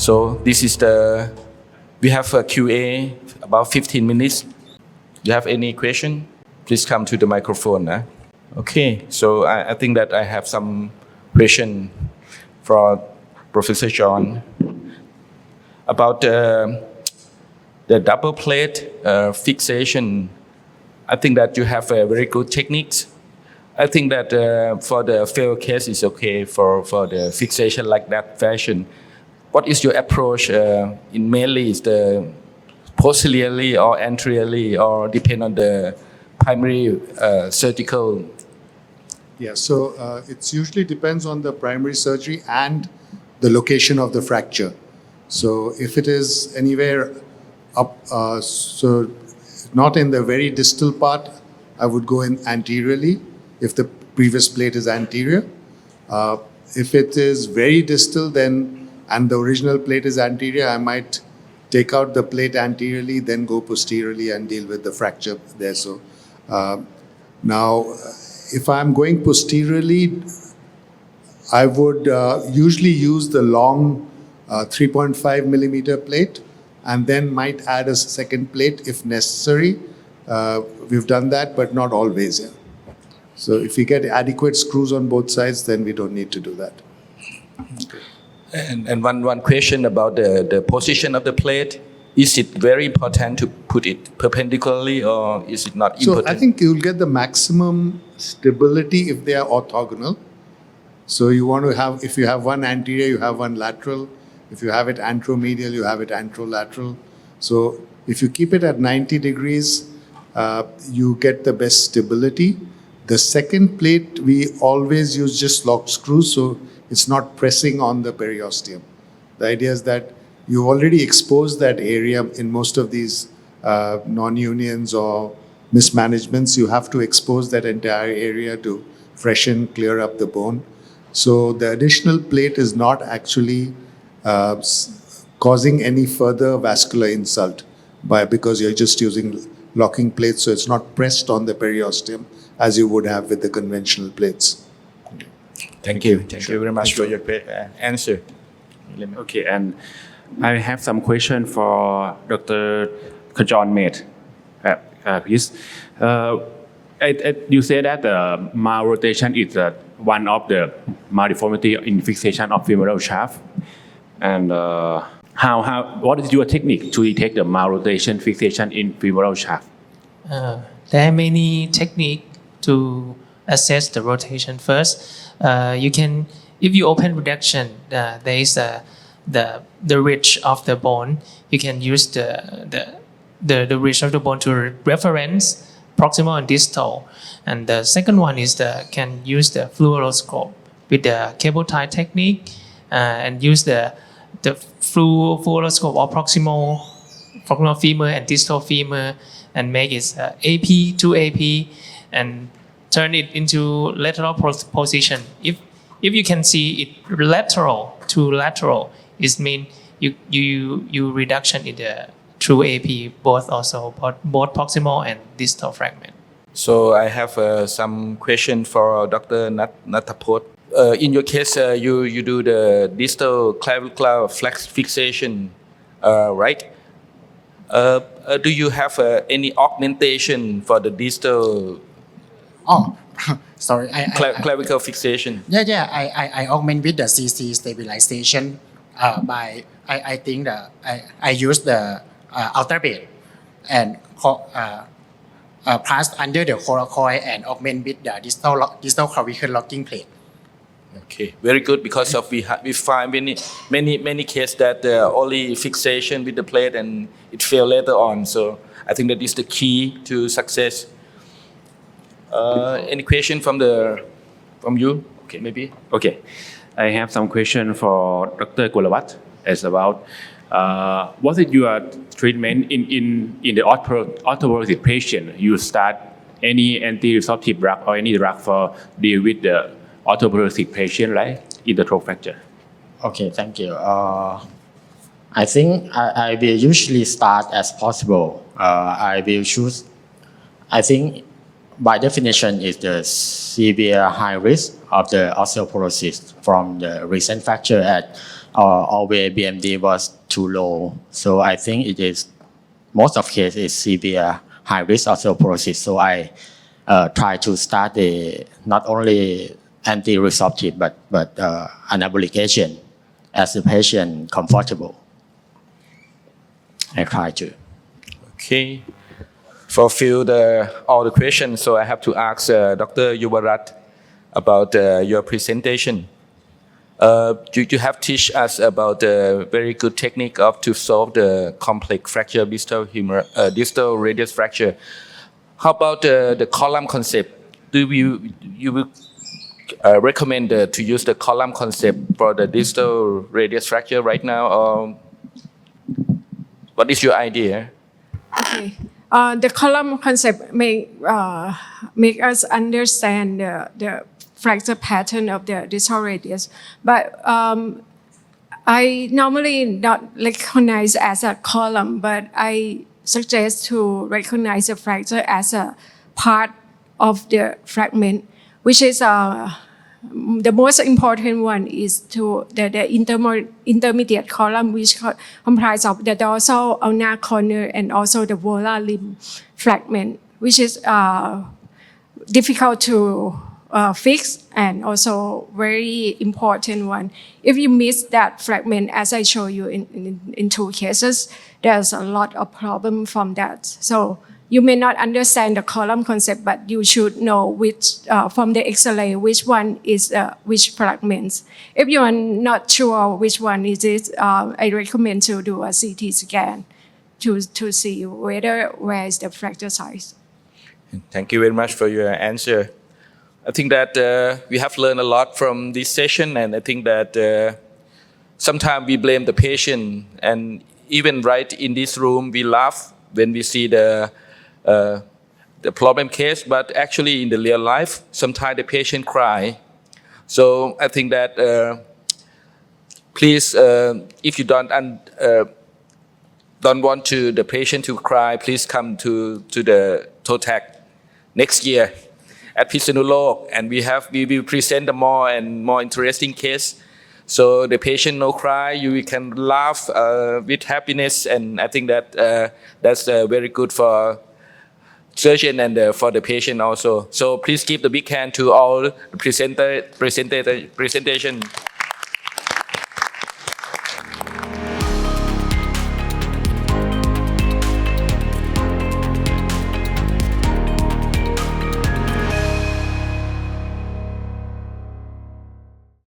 So this is we have a Q&A about 15 minutes. You have any question? Please come to the microphone. Okay, so I think that I have some question for Professor John about the double plate fixation. I think that you have a very good techniques. I think that for the fail case is okay for the fixation like that fashion. What is your approach in mainly is the posteriorly or anteriorly or depend on the primary surgical? Yeah, so it usually depends on the primary surgery and the location of the fracture. So if it is anywhere up, so not in the very distal part, I would go in anteriorly if the previous plate is anterior. If it is very distal then, and the original plate is anterior, I might take out the plate anteriorly, then go posteriorly and deal with the fracture there. So now, if I'm going posteriorly, I would usually use the long 3.5 millimeter plate and then might add a second plate if necessary. We've done that, but not always. Yeah. So if we get adequate screws on both sides, then we don't need to do that. Okay. And one question about the position of the plate. Is it very important to put it perpendicularly or is it not important? So I think you'll get the maximum stability if they are orthogonal. So you want to have, if you have one anterior, you have one lateral. If you have it anteromedial, you have it anterolateral. So if you keep it at 90 degrees, you get the best stability. The second plate, we always use just lock screws, so it's not pressing on the periosteum. The idea is that you already exposed that area in most of these non-unions or mismanagements. You have to expose that entire area to freshen, clear up the bone. So the additional plate is not actually causing any further vascular insult because you're just using locking plates, so it's not pressed on the periosteum as you would have with the conventional plates. Thank you. Thank you very much for your answer. Okay, and I have some question for Dr. Kajon Mate. Please. You say that malrotation is one of the maldeformity in fixation of femoral shaft. And what is your technique to detect the malrotation fixation in femoral shaft? There are many techniques to assess the rotation. First, you can, if you open reduction, there is the ridge of the bone. You can use the ridge of the bone to reference proximal and distal. And the second one is can use the fluoroscope with the cable tie technique and use the fluoroscope of proximal femur and distal femur and make it AP to AP and turn it into lateral position. If you can see it lateral to lateral, it means you reduction in the true AP both proximal and distal fragment. So I have some question for Dr. Natapot. In your case, you do the distal clavicular flex fixation, right? Do you have any augmentation for the distal? Oh, sorry. Clavicle fixation. Yeah. I augment with the CC stabilization by I think I use the outer bed and pass under the coracoid and augment with the distal clavicle locking plate. Okay, very good, because of we find many cases that only fixation with the plate and it fail later on. So I think that is the key to success. Any question from you? Okay, maybe. Okay, I have some question for Dr. Kulawat. It's about what is your treatment in the osteoporosis patient? You start any anti-resorptive drug or any drug for deal with the osteoporosis patient, right, in the throat fracture? Okay, thank you. I think I will usually start as possible. I will choose, I think by definition is the severe high risk of the osteoporosis from the recent fracture at always BMD was too low. So I think it is most of case is severe high risk osteoporosis. So I try to start not only anti-resorptive but anabolic agent as the patient comfortable. I try to. Okay. Fulfill all the questions, so I have to ask Dr. Yuvarat about your presentation. You have teach us about the very good technique to solve the complex fracture distal radius fracture. How about the column concept? Do you recommend to use the column concept for the distal radius fracture right now, or what is your idea? Okay. The column concept make us understand the fracture pattern of the distal radius, but I normally not recognize as a column, but I suggest to recognize the fracture as a part of the fragment, which is the most important one is to the intermediate column, which comprise of the dorsal ulnar corner and also the volar limb fragment, which is difficult to fix and also very important one. If you miss that fragment, as I show you in two cases, there's a lot of problem from that. So you may not understand the column concept, but you should know which from the X-ray which one is which fragments. If you are not sure which one is it, I recommend to do a CT scan to see where is the fracture size. Thank you very much for your answer. I think that we have learned a lot from this session, and I think that sometimes we blame the patient, and even right in this room we laugh when we see the problem case, but actually in the real life, sometimes the patient cry. So I think that please, if you don't want the patient to cry, please come to the TOTS next year at Pisanulog, and we will present a more and more interesting case. So the patient no cry, you can laugh with happiness, and I think that that's very good for surgeon and for the patient also. So please give the big hand to all presentation.